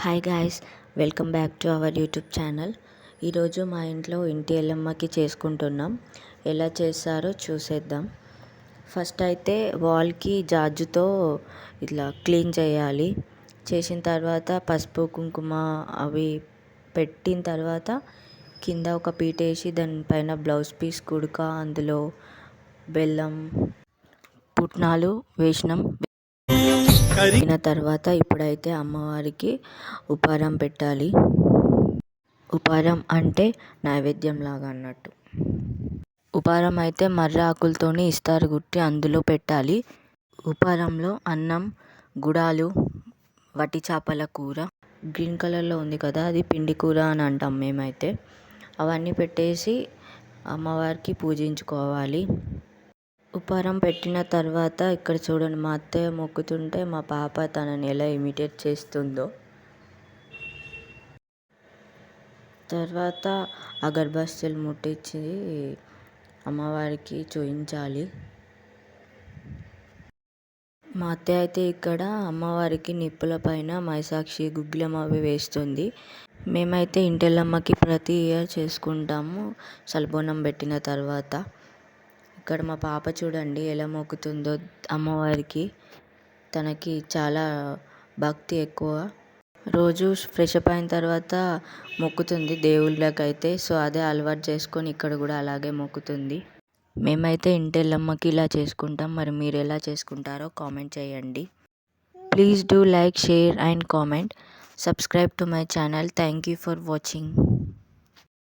Hi guys, welcome back to our YouTube channel. ఈరోజు మా ఇంట్లో ఇంటి ఎల్లమ్మకి చేసుకుంటున్నాం. ఎలా చేస్తారో చూసేద్దాం. ఫస్ట్ అయితే వాల్కి జాజుతో ఇట్లా క్లీన్ చేయాలి. చేసిన తర్వాత పసుపు కుంకుమ అవి పెట్టిన తర్వాత కింద ఒక పీట వేసి దానిపైన బ్లౌజ్ పీస్ కుడక, అందులో బెల్లం పుట్నాలు వేసినాం. అయిన తర్వాత ఇప్పుడైతే అమ్మవారికి ఉపారం పెట్టాలి. ఉపారం అంటే నైవేద్యం లాగా అన్నట్టు. ఉపారం అయితే మర్రి ఆకులతోని ఇస్తారు గుట్టి అందులో పెట్టాలి. ఉపారంలో అన్నం, గుడాలు, వట్టి చేపల కూర, గ్రీన్ కలర్లో ఉంది కదా అది పిండి కూర అని అంటాం మేమైతే. అవన్నీ పెట్టేసి అమ్మవారికి పూజించుకోవాలి. ఉపారం పెట్టిన తర్వాత ఇక్కడ చూడండి, మా అత్తయ్య మొక్కుతుంటే మా పాప తనని ఎలా ఇమిటేట్ చేస్తుందో. తర్వాత అగరబస్తీలు ముట్టించి అమ్మవారికి చూయించాలి. మా అత్తయ్య అయితే ఇక్కడ అమ్మవారికి నిప్పుల పైన మైసాక్షి గుగ్గిలం అవి వేస్తుంది. మేమైతే ఇంటెల్లమ్మకి ప్రతి ఇయర్ చేసుకుంటాము సల్బోనం పెట్టిన తర్వాత. ఇక్కడ మా పాప చూడండి ఎలా మొక్కుతుందో అమ్మవారికి. తనకి చాలా భక్తి ఎక్కువ. రోజు ఫ్రెష్ అప్ అయిన తర్వాత మొక్కుతుంది దేవుళ్ళకైతే. సో అదే అలవాటు చేసుకొని ఇక్కడ కూడా అలాగే మొక్కుతుంది. మేమైతే ఇంటెల్లమ్మకి ఇలా చేసుకుంటాం. మరి మీరు ఎలా చేసుకుంటారో కామెంట్ చేయండి. Please do like, share and comment. Subscribe to my channel. Thank you for watching.